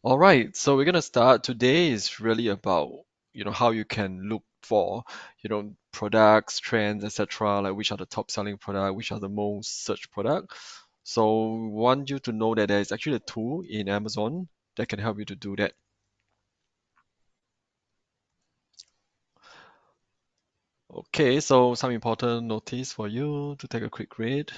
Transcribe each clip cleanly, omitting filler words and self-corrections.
All right, so we're gonna start. Today is really about, how you can look for, products, trends, etc. Like which are the top selling product, which are the most searched product. So want you to know that there is actually a tool in Amazon that can help you to do that. Okay, so some important notice for you to take a quick read.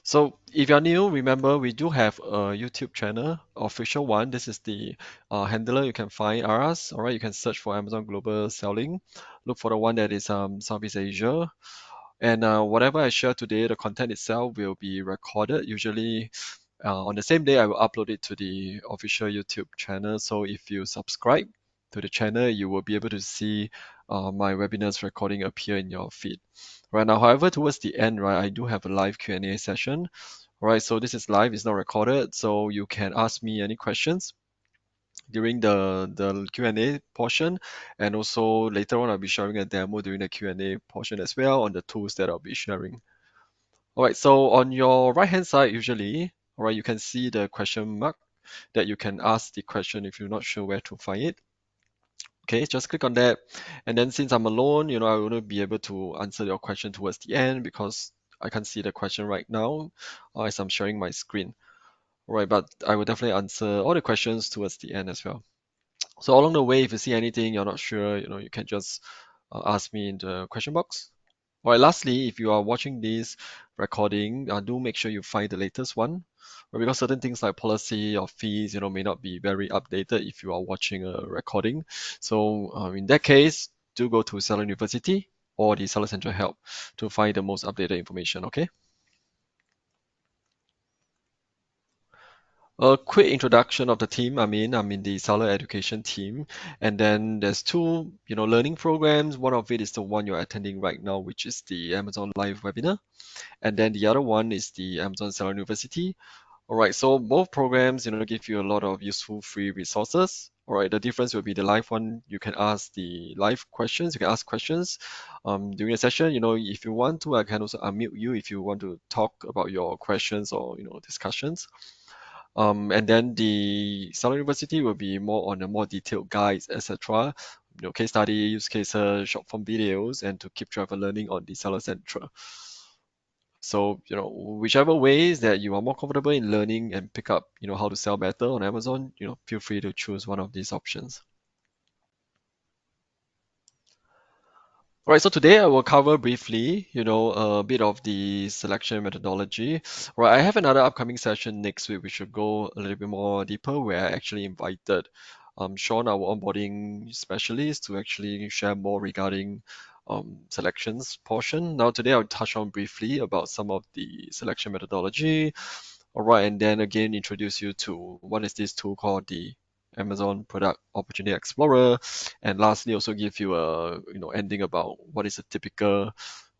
So if you're new, remember we do have a YouTube channel, official one. This is the handler. You can find us. All right, you can search for Amazon Global Selling. Look for the one that is Southeast Asia. And whatever I share today, the content itself will be recorded. Usually on the same day, I will upload it to the official YouTube channel. So if you subscribe to the channel, you will be able to see my webinars recording appear in your feed. Right now, however, towards the end, right, I do have a live Q&A session. Right, so this is live, it's not recorded, so you can ask me any questions during the Q&A portion, and also later on I'll be sharing a demo during the Q&A portion as well on the tools that I'll be sharing. All right, so on your right hand side, usually, all right, you can see the question mark that you can ask the question if you're not sure where to find it. Okay, just click on that. And then since I'm alone, I wouldn't be able to answer your question towards the end because I can't see the question right now as I'm sharing my screen. All right, but I will definitely answer all the questions towards the end as well. So along the way, if you see anything you're not sure, you can just ask me in the question box. All right, lastly, if you are watching this recording, do make sure you find the latest one, right? Because certain things like policy or fees, may not be very updated if you are watching a recording. So in that case, do go to Seller University or the Seller Central Help to find the most updated information, okay? A quick introduction of the team. I'm in the seller education team, and then there's two, learning programs. One of it is the one you're attending right now, which is the Amazon Live webinar, and then the other one is the Amazon Seller University. All right, so both programs, give you a lot of useful free resources. All right, the difference will be the live one. You can ask the live questions. You can ask questions during the session. If you want to, I can also unmute you if you want to talk about your questions or discussions. And then the Seller University will be more on a more detailed guides, etc. Case study, use cases, short form videos, and to keep track of learning on the Seller Central. So, whichever ways that you are more comfortable in learning and pick up, how to sell better on Amazon, feel free to choose one of these options. All right, so today I will cover briefly, a bit of the selection methodology. Right, I have another upcoming session next week, which will go a little bit more deeper, where I actually invited Sean, our onboarding specialist, to actually share more regarding selections portion. Now, today I'll touch on briefly about some of the selection methodology. All right, and then again introduce you to what is this tool called the Amazon Product Opportunity Explorer, and lastly also give you a ending about what is a typical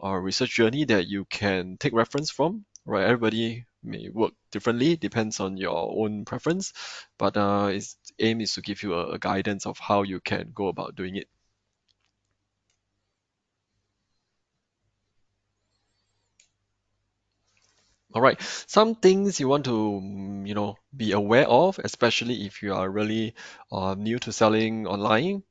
research journey that you can take reference from. Right, everybody may work differently, depends on your own preference, but its aim is to give you a guidance of how you can go about doing it. All right, some things you want to, be aware of, especially if you are really new to selling online.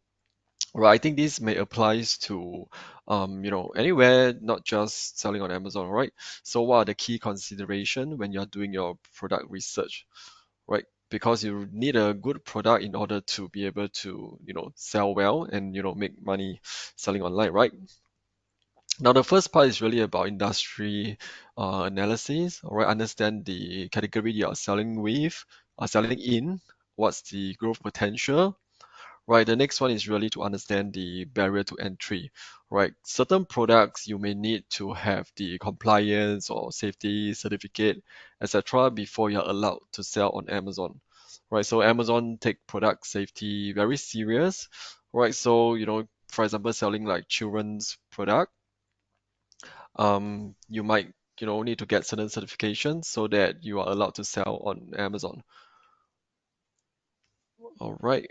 Right, I think this may applies to, anywhere, not just selling on Amazon, right? So what are the key consideration when you're doing your product research, right? Because you need a good product in order to be able to, sell well and, make money selling online, right? Now, the first part is really about industry analysis, all right? Understand the category you are selling with, selling in, what's the growth potential, right? The next one is really to understand the barrier to entry, right? Certain products you may need to have the compliance or safety certificate, etc., before you're allowed to sell on Amazon, right? So Amazon take product safety very serious, right? So, for example, selling like children's product, you might, need to get certain certifications so that you are allowed to sell on Amazon. All right.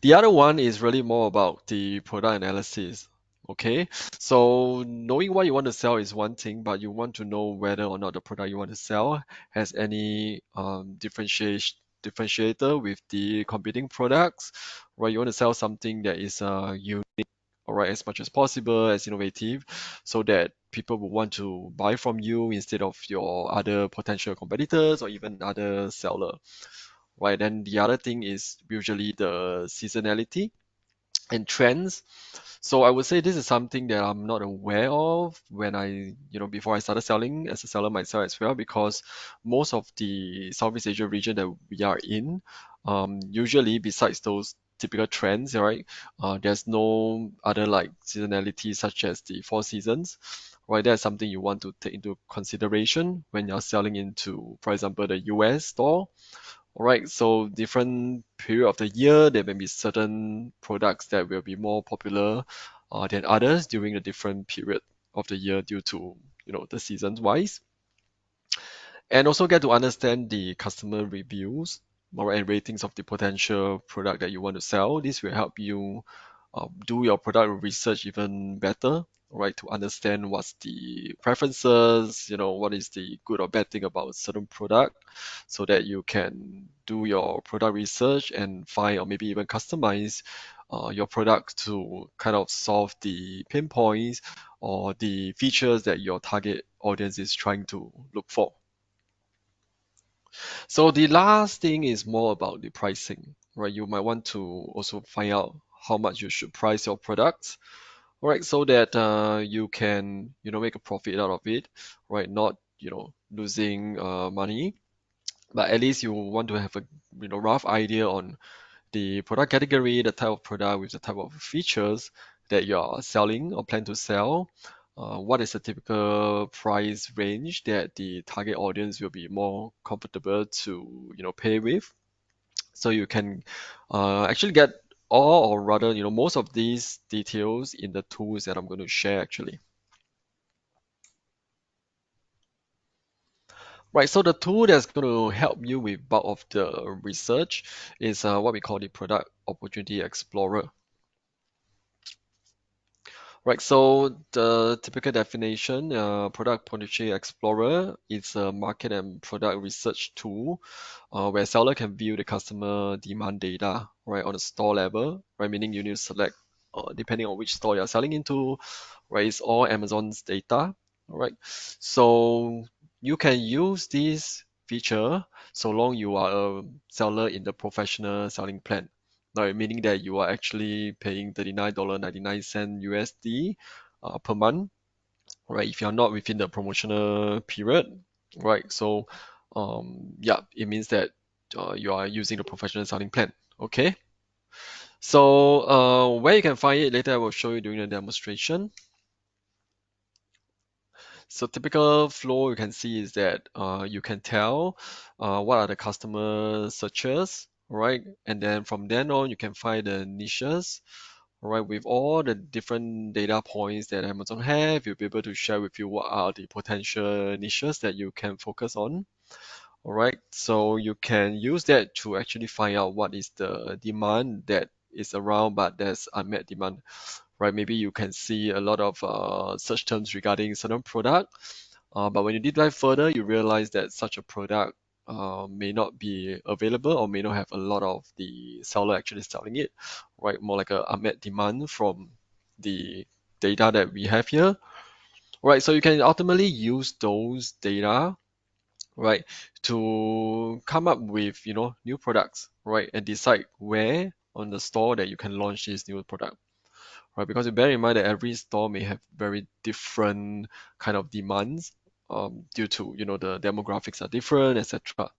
The other one is really more about the product analysis. Okay, so knowing what you want to sell is one thing, but you want to know whether or not the product you want to sell has any differentiator with the competing products, right? You want to sell something that is unique, all right, as much as possible, as innovative, so that people will want to buy from you instead of your other potential competitors or even other seller, right? Then the other thing is usually the seasonality and trends. So I would say this is something that I'm not aware of when before I started selling as a seller myself as well, because most of the Southeast Asia region that we are in, usually besides those typical trends, right, there's no other like seasonality such as the four seasons, right? That's something you want to take into consideration when you're selling into, for example, the US store. All right, so different period of the year, there may be certain products that will be more popular than others during a different period of the year due to, the seasons wise. And also get to understand the customer reviews or and ratings of the potential product that you want to sell. This will help you do your product research even better, right? To understand what's the preferences, what is the good or bad thing about a certain product, so that you can do your product research and find or maybe even customize your product to kind of solve the pain points or the features that your target audience is trying to look for. So the last thing is more about the pricing, right? You might want to also find out how much you should price your products, right? So that you can, make a profit out of it, right? Not, losing money, but at least you want to have a, rough idea on the product category, the type of product with the type of features that you're selling or plan to sell. What is the typical price range that the target audience will be more comfortable to, pay with? So you can actually get all, or rather, most of these details in the tools that I'm going to share actually. Right, so the tool that's going to help you with bulk of the research is what we call the Product Opportunity Explorer. Right, so the typical definition, Product Opportunity Explorer is a market and product research tool where seller can view the customer demand data, right, on a store level, right, meaning you need to select depending on which store you're selling into, right, it's all Amazon's data, all right. So you can use this feature so long you are a seller in the professional selling plan. Right, meaning that you are actually paying $39.99 USD per month, right? If you're not within the promotional period, right? So, yeah, it means that you are using the professional selling plan. Okay. So, where you can find it later, I will show you during the demonstration. So typical flow you can see is that you can tell what are the customer searches, right? And then from then on, you can find the niches, right? With all the different data points that Amazon have, you'll be able to share with you what are the potential niches that you can focus on. All right, so you can use that to actually find out what is the demand that is around, but there's unmet demand, right? Maybe you can see a lot of search terms regarding certain product, but when you dig dive further, you realize that such a product may not be available or may not have a lot of the seller actually selling it, right? More like a unmet demand from the data that we have here, right? So you can ultimately use those data, right, to come up with, new products, right, and decide where on the store that you can launch this new product, right? Because you bear in mind that every store may have very different kind of demands due to, the demographics are different, etc.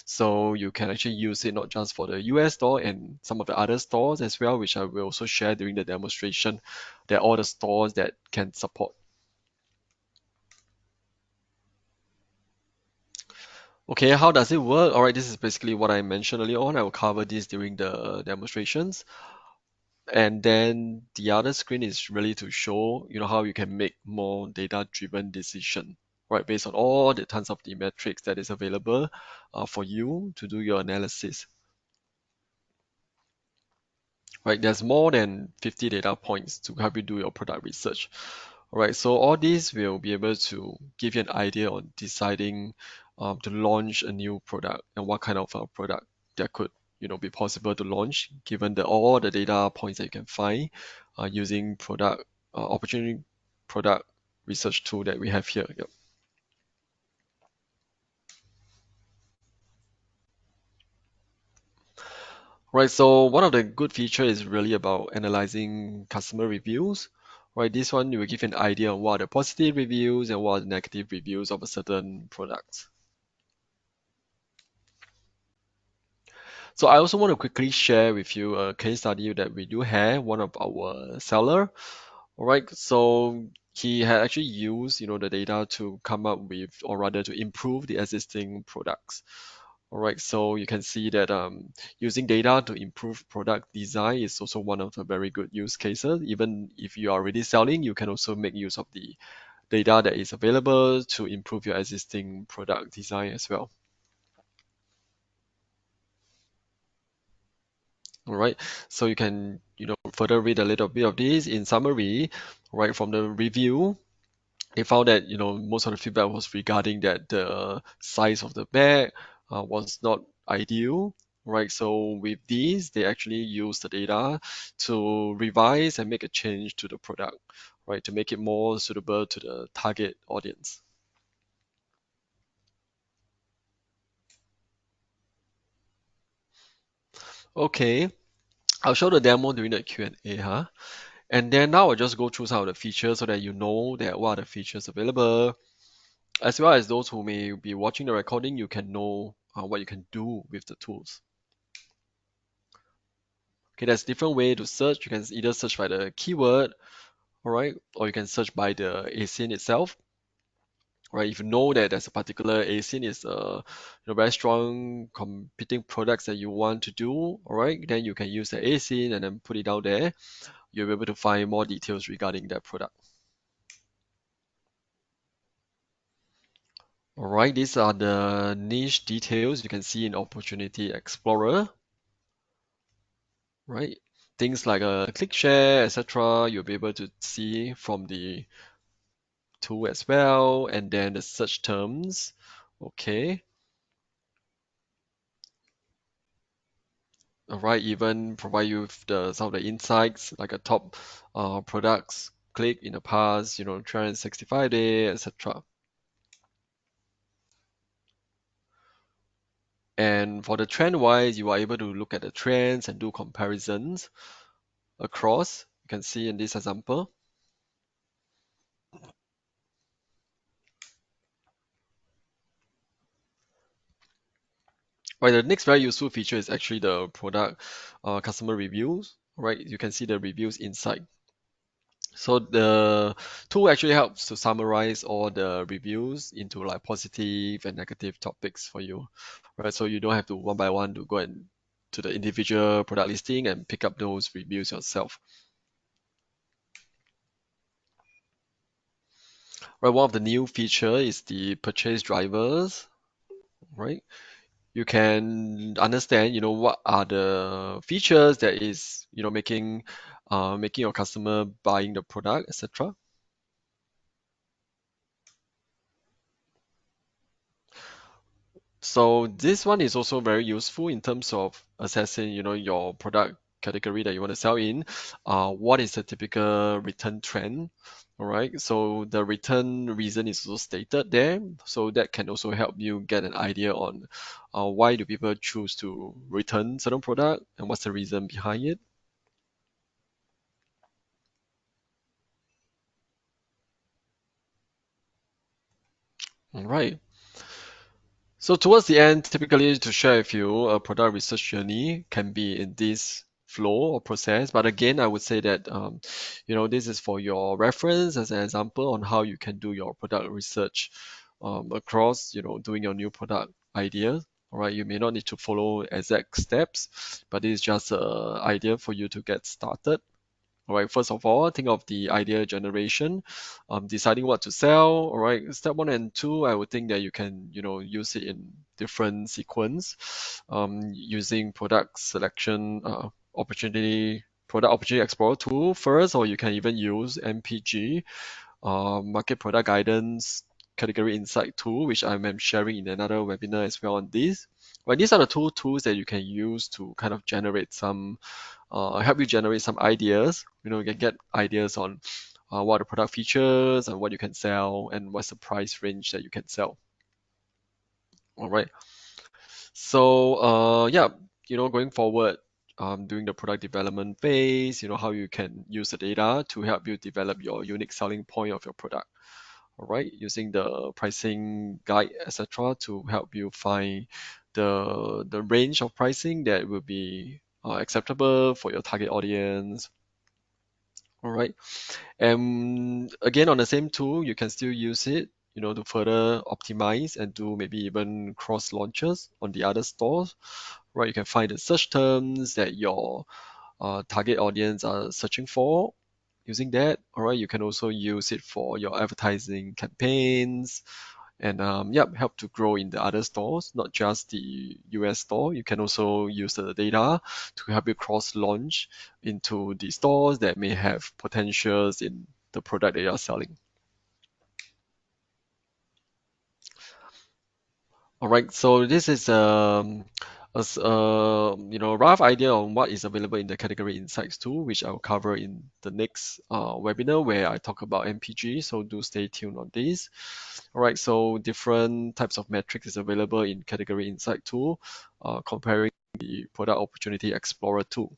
So you can actually use it not just for the US store and some of the other stores as well, which I will also share during the demonstration. That all the stores that can support. Okay, how does it work? All right, this is basically what I mentioned earlier on. I will cover this during the demonstrations. And then the other screen is really to show, how you can make more data-driven decision, right? Based on all the tons of the metrics that is available for you to do your analysis. right? There's more than 50 data points to help you do your product research. All right, so all these will be able to give you an idea on deciding to launch a new product and what kind of product that could, be possible to launch given all the data points that you can find using opportunity product research tool that we have here. Yep. Right, so one of the good feature is really about analyzing customer reviews. Right, this one will give you an idea on what are the positive reviews and what are the negative reviews of a certain product. So I also want to quickly share with you a case study that we do have, one of our seller. All right, so he had actually used, the data to come up with, or rather to improve the existing products. All right, so you can see that using data to improve product design is also one of the very good use cases. Even if you are already selling, you can also make use of the data that is available to improve your existing product design as well. All right, so you can, further read a little bit of this. In summary, right from the review, they found that most of the feedback was regarding that the size of the bag was not ideal, right? So with these, they actually use the data to revise and make a change to the product, right, to make it more suitable to the target audience. Okay, I'll show the demo during the Q&A, huh? And then now I'll just go through some of the features so that you know that what are the features available, as well as those who may be watching the recording, you can know what you can do with the tools. Okay, there's different way to search. You can either search by the keyword, all right, or you can search by the ASIN itself, right? If you know that there's a particular ASIN is very strong competing products that you want to do, all right, then you can use the ASIN and then put it down there. You'll be able to find more details regarding that product. All right, these are the niche details you can see in Opportunity Explorer, right? Things like a click share, etc. You'll be able to see from the tool as well, and then the search terms. Okay. All right, even provide you with some of the insights like a top products click in the past, 365 days, etc. And for the trend wise, you are able to look at the trends and do comparisons across. You can see in this example. Right, the next very useful feature is actually the product customer reviews. Right, you can see the reviews inside. So the tool actually helps to summarize all the reviews into like positive and negative topics for you, right? So you don't have to one by one to go and to the individual product listing and pick up those reviews yourself. Right, one of the new feature is the purchase drivers, right? You can understand, what are the features that is, making your customer buying the product, etc. So this one is also very useful in terms of assessing, your product category that you want to sell in. What is the typical return trend? All right. So the return reason is also stated there. So that can also help you get an idea on why do people choose to return certain product and what's the reason behind it. All right. So towards the end, typically to share with you, a product research journey can be in this flow or process. But again, I would say that this is for your reference as an example on how you can do your product research across, doing your new product ideas. All right, you may not need to follow exact steps, but it's just an idea for you to get started. All right, first of all, think of the idea generation, deciding what to sell. All right, step one and two, I would think that you can, use it in different sequence, using product selection, opportunity Product Opportunity Explorer tool first, or you can even use MPG, Market Product Guidance Category Insight tool, which I'm sharing in another webinar as well on this. But these are the two tools that you can use to kind of generate some, help you generate some ideas. You can get ideas on what are the product features and what you can sell and what's the price range that you can sell. All right. So yeah, going forward, during the product development phase, how you can use the data to help you develop your unique selling point of your product. All right, using the pricing guide, etc., to help you find the range of pricing that will be acceptable for your target audience. All right. And again, on the same tool, you can still use it, to further optimize and do maybe even cross launches on the other stores, right? You can find the search terms that your target audience are searching for using that. All right. You can also use it for your advertising campaigns and yep, help to grow in the other stores, not just the US store. You can also use the data to help you cross launch into the stores that may have potentials in the product that you're selling. All right, so this is rough idea on what is available in the category insights tool, which I'll cover in the next webinar where I talk about MPG. So do stay tuned on this. All right, so different types of metrics is available in category insight tool, comparing the product opportunity explorer tool.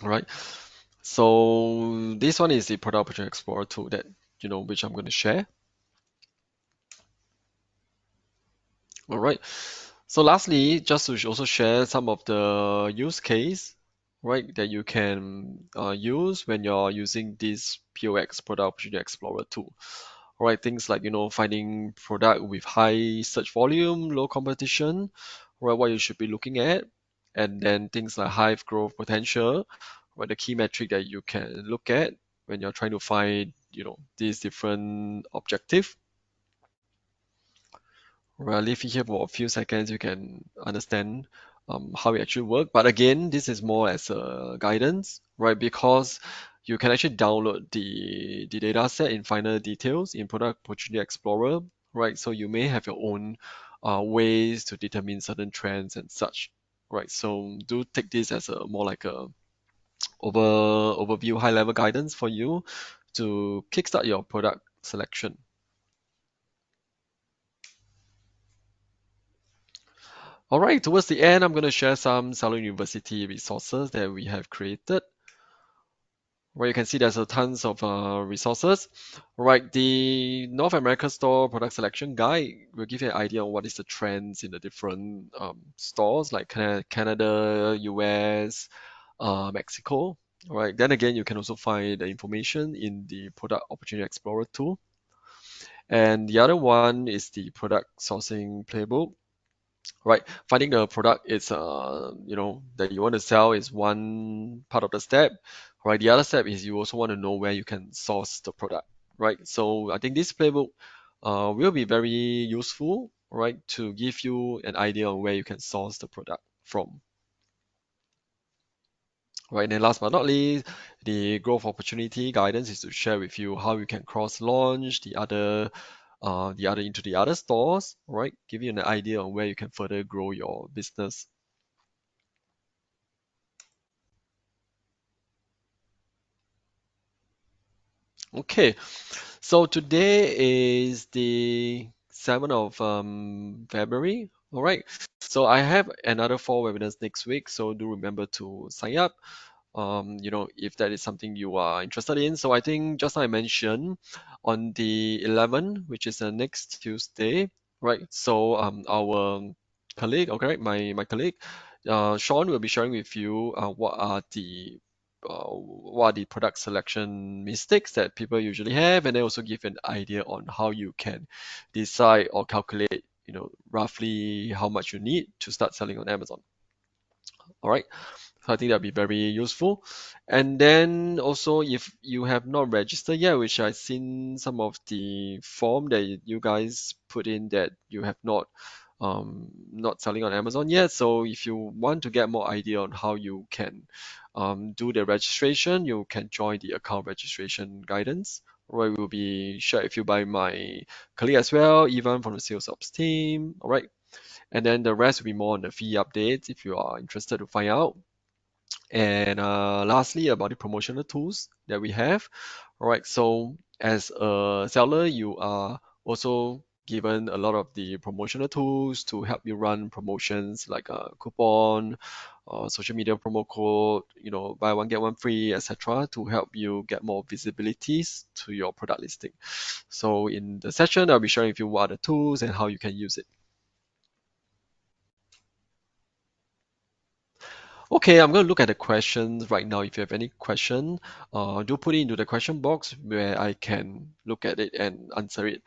All right, so this one is the product opportunity explorer tool that which I'm going to share. All right. So lastly, just to also share some of the use case, right, that you can use when you're using this POX Product Opportunity Explorer tool. All right, things like finding product with high search volume, low competition, right, what you should be looking at, and then things like high growth potential, right, the key metric that you can look at when you're trying to find these different objective. Right, I'll leave it here for a few seconds. You can understand how it actually works. But again, this is more as a guidance, right? Because you can actually download the data set in finer details in Product Opportunity Explorer, right? So you may have your own ways to determine certain trends and such, right? So do take this as a more like a overview, high level guidance for you to kickstart your product selection. All right, towards the end, I'm going to share some Salo University resources that we have created. Where you can see there's a tons of resources. Right, the North America store product selection guide will give you an idea on what is the trends in the different stores like Canada, US, Mexico. All right, then again, you can also find the information in the Product Opportunity Explorer tool. And the other one is the Product Sourcing Playbook. Right, finding the product is that you want to sell is one part of the step, right? The other step is you also want to know where you can source the product, right? So I think this playbook will be very useful, right, to give you an idea on where you can source the product from. Right, and then last but not least, the growth opportunity guidance is to share with you how you can cross launch the other into the other stores, right? Give you an idea on where you can further grow your business. Okay, so today is the 7th of February. All right, so I have another 4 webinars next week, so do remember to sign up. If that is something you are interested in. So I think just like I mentioned on the 11th, which is the next Tuesday, right? So our colleague, okay, my colleague, Sean will be sharing with you what are the product selection mistakes that people usually have, and then also give an idea on how you can decide or calculate, roughly how much you need to start selling on Amazon. All right. So I think that'll be very useful. And then also, if you have not registered yet, which I've seen some of the form that you guys put in that you have not not selling on Amazon yet. So if you want to get more idea on how you can do the registration, you can join the account registration guidance. Right, will be shared with you by my colleague as well, even from the sales ops team. All right, and then the rest will be more on the fee updates if you are interested to find out. And lastly, about the promotional tools that we have. All right, so as a seller, you are also given a lot of the promotional tools to help you run promotions like a coupon, social media promo code, buy one get one free, etc., to help you get more visibilities to your product listing. So in the session, I'll be sharing with you what are the tools and how you can use it. Okay, I'm going to look at the questions right now. If you have any question, do put it into the question box where I can look at it and answer it.